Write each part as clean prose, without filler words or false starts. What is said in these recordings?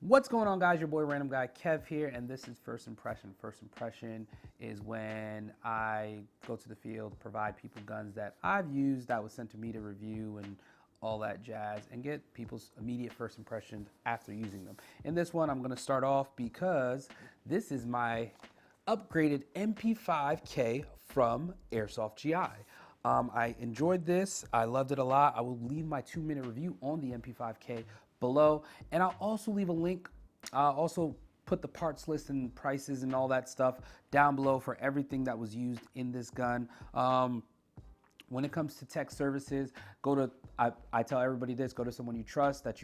What's going on, guys? Your boy Random Guy Kev here, and this is First Impression. First Impression is when I go to the field, provide people guns that I've used that was sent to me to review and all that jazz, and get people's immediate first impressions after using them. In this one, I'm going to start off because this is my upgraded MP5K from Airsoft GI. I enjoyed this. I loved it a lot. I will leave my 2-minute review on the MP5K below, and I'll also leave a link. I'll also put the parts list and prices and all that stuff down below for everything that was used in this gun. When it comes to tech services, I tell everybody this: go to someone you trust that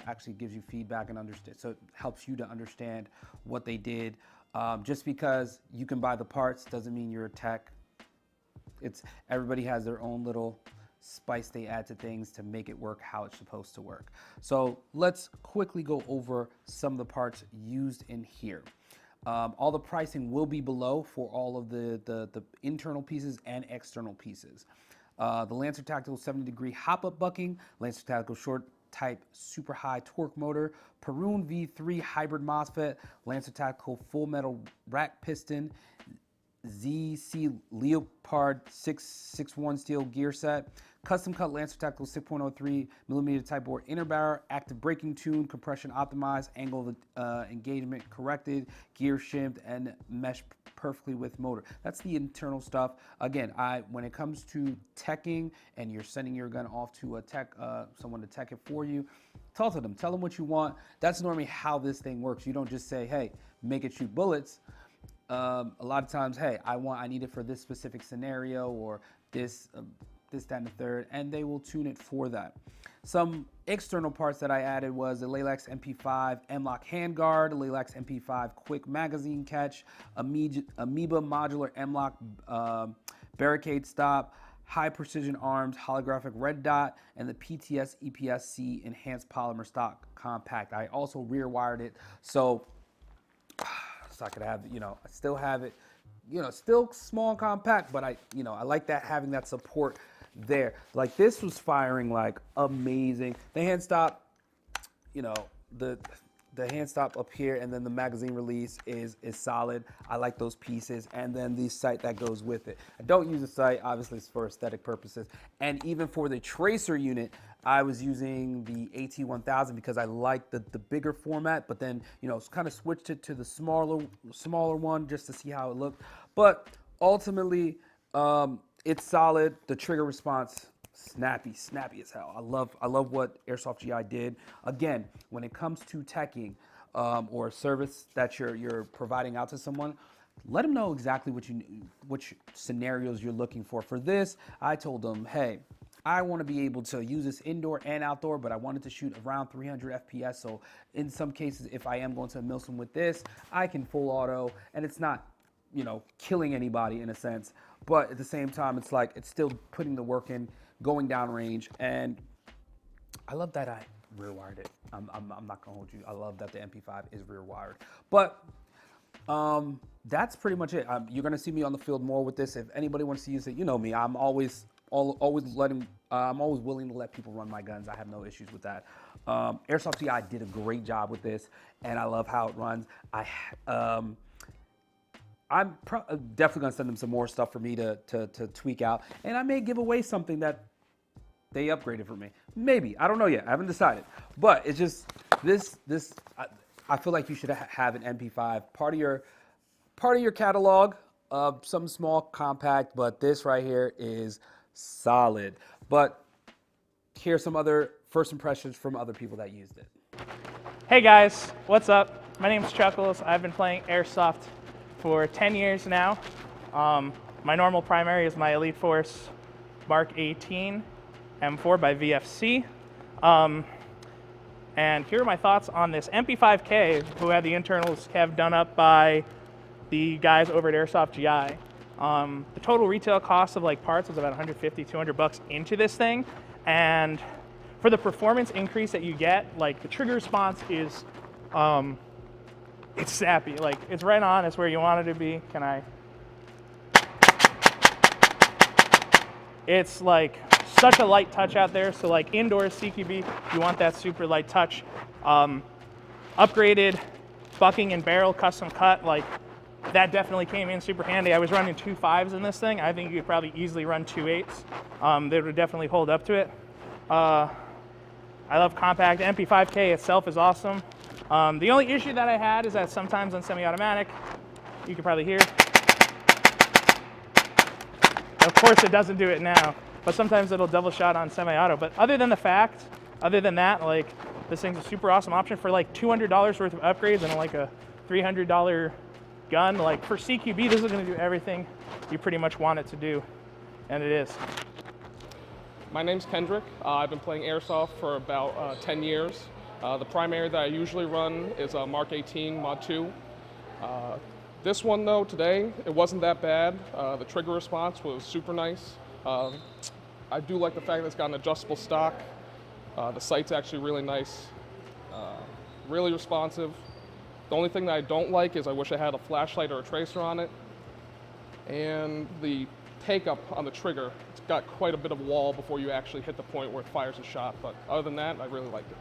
actually gives you feedback and understand, so it helps you to understand what they did. Just because you can buy the parts doesn't mean you're a tech. Everybody has their own little spice they add to things to make it work how it's supposed to work. So let's quickly go over some of the parts used in here. All the pricing will be below for all of the internal pieces and external pieces. The Lancer Tactical 70-degree HopUp bucking, Lancer Tactical short type super high torque motor, Perun V3 hybrid MOSFET, Lancer Tactical full metal rack piston, ZC Leopard 661 steel gear set, custom cut Lancer Tactical 6.03 millimeter type bore inner barrel, active braking tune, compression optimized, angle of engagement corrected, gear shift, and mesh perfectly with motor. That's the internal stuff. Again, when it comes to teching and you're sending your gun off to a tech, someone to tech it for you, talk to them, tell them what you want. That's normally how this thing works. You don't just say, hey, make it shoot bullets. A lot of times, hey, I need it for this specific scenario, or this, that, and the third, and they will tune it for that. Some external parts that I added was the Laylax MP5 M-Lock handguard, Laylax MP5 quick magazine catch, Amoeba modular M-Lock barricade stop, high precision arms, holographic red dot, and the PTS EPS-C enhanced polymer stock compact. I also rear wired it, so I could have, I still have it, still small and compact, but I like having that support there. Like, this was firing like amazing. The hand stop, the hand stop up here, and then the magazine release is solid. I like those pieces, and then the sight that goes with it. I don't use the sight, obviously it's for aesthetic purposes. And even for the tracer unit, I was using the AT1000 because I like the bigger format, but then, kind of switched it to the smaller one just to see how it looked. But ultimately, it's solid. The trigger response, snappy as hell. I love what Airsoft GI did. Again, when it comes to teching or a service that you're providing out to someone, let them know exactly which scenarios you're looking for. For this, I told them, hey, I want to be able to use this indoor and outdoor, but I wanted to shoot around 300 FPS. So in some cases, if I am going to Milsim with this, I can full auto, and it's not, killing anybody in a sense. But at the same time, it's like, it's still putting the work in, going down range. And I love that I rear wired it. I'm not gonna hold you. I love that the MP5 is rear wired. But that's pretty much it. You're gonna see me on the field more with this. If anybody wants to use it, you know me. I'm always willing to let people run my guns. I have no issues with that. Airsoft GI did a great job with this, and I love how it runs. I'm definitely gonna send them some more stuff for me to tweak out, and I may give away something that they upgraded for me. Maybe, I don't know yet. I haven't decided. But it's just this. I feel like you should have an MP5 part of your catalog. Something small, compact, but this right here is solid. But here's some other first impressions from other people that used it. Hey guys, what's up? My name is Chuckles. I've been playing Airsoft for 10 years now. My normal primary is my Elite Force Mark 18 M4 by VFC. And here are my thoughts on this MP5K, who had the internals done up by the guys over at Airsoft GI. The total retail cost of parts was about $150, $200 into this thing. And for the performance increase that you get, the trigger response is, it's snappy. It's right on, it's where you want it to be. It's such a light touch out there. So indoors CQB, you want that super light touch. upgraded bucking and barrel custom cut, like that definitely came in super handy. I was running 2.5s in this thing. I think you could probably easily run 2.8s. They would definitely hold up to it. I love compact. MP5K itself is awesome. The only issue that I had is that sometimes on semi-automatic, you can probably hear. Of course, it doesn't do it now, but sometimes it'll double shot on semi-auto. But other than that, like this thing's a super awesome option for like $200 worth of upgrades and like a $300 gun. Like for CQB, this is going to do everything you pretty much want it to do, and it is. My name's Kendrick. I've been playing Airsoft for about 10 years. The primary that I usually run is a Mark 18 Mod 2. This one though, today, it wasn't that bad. The trigger response was super nice. I do like the fact that it's got an adjustable stock. The sight's actually really nice, really responsive. The only thing that I don't like is I wish I had a flashlight or a tracer on it. And the take up on the trigger, it's got quite a bit of wall before you actually hit the point where it fires a shot. But other than that, I really liked it.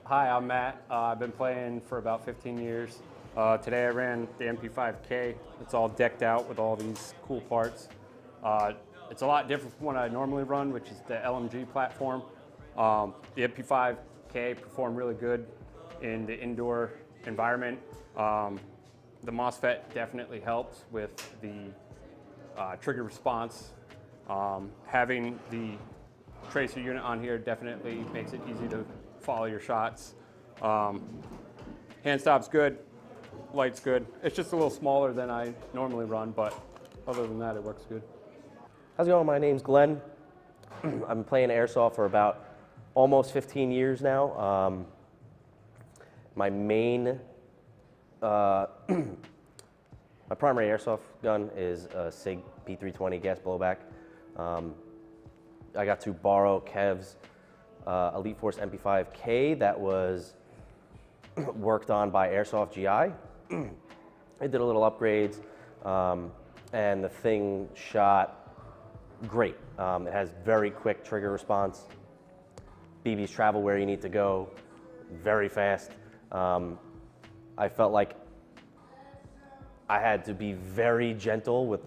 Hi, I'm Matt. I've been playing for about 15 years. Today I ran the MP5K. It's all decked out with all these cool parts. It's a lot different from what I normally run, which is the LMG platform. The MP5K performed really good in the indoor environment. The MOSFET definitely helps with the trigger response. Having the tracer unit on here definitely makes it easy to follow your shots. Hand stop's good, light's good. It's just a little smaller than I normally run, but other than that, it works good. How's it going? My name's Glen. I've been playing Airsoft for about almost 15 years now. My main, my primary Airsoft gun is a SIG P320 gas blowback. I got to borrow Kev's Elite Force MP5K that was worked on by Airsoft GI. I did a little upgrades, and the thing shot great. It has very quick trigger response. BBs travel where you need to go very fast. I felt like I had to be very gentle with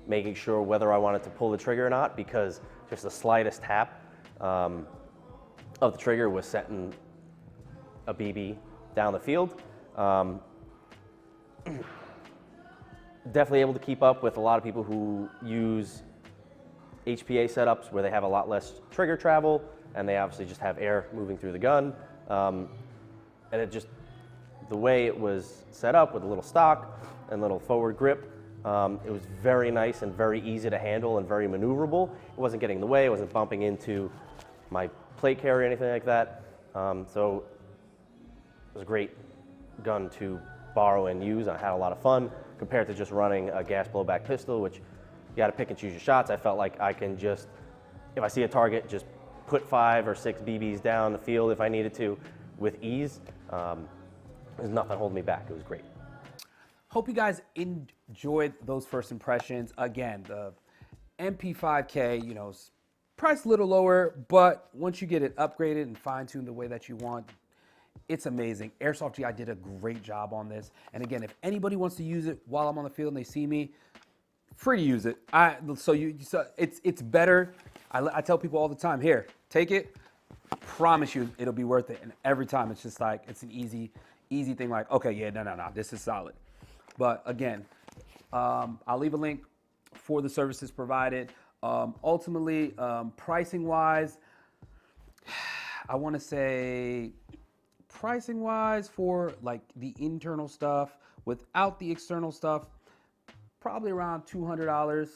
making sure whether I wanted to pull the trigger or not, because just the slightest tap of the trigger was setting a BB down the field. Definitely able to keep up with a lot of people who use HPA setups where they have a lot less trigger travel and they obviously just have air moving through the gun. And it just, the way it was set up with a little stock and little forward grip, it was very nice and very easy to handle and very maneuverable. It wasn't getting in the way, it wasn't bumping into my plate carrier or anything like that. So it was a great gun to borrow and use. I had a lot of fun compared to just running a gas blowback pistol, which you gotta pick and choose your shots. I felt like I can just, if I see a target, just put 5 or 6 BBs down the field if I needed to with ease. There's nothing holding me back. It was great. Hope you guys enjoyed those first impressions. Again, the MP5K, you know, is priced a little lower, but once you get it upgraded and fine-tuned the way that you want, it's amazing. Airsoft GI did a great job on this. And again, if anybody wants to use it while I'm on the field and they see me, free to use it. So it's better. I tell people all the time, here, take it. I promise you it'll be worth it. And every time it's just like, it's an easy thing like, okay, yeah, no, this is solid. But again, I'll leave a link for the services provided. Ultimately, pricing wise, I want to say pricing wise for like the internal stuff without the external stuff, probably around $200.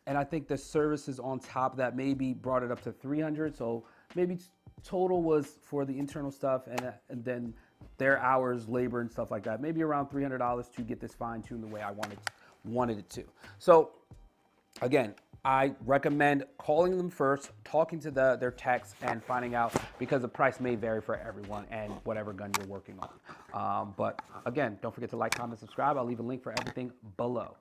And I think the services on top of that maybe brought it up to $300. So maybe total was for the internal stuff and then their hours, labor and stuff like that, maybe around $300 to get this fine-tuned the way I wanted it to. So again, I recommend calling them first, talking to their techs and finding out, because the price may vary for everyone and whatever gun you're working on. But again, don't forget to like, comment, subscribe. I'll leave a link for everything below.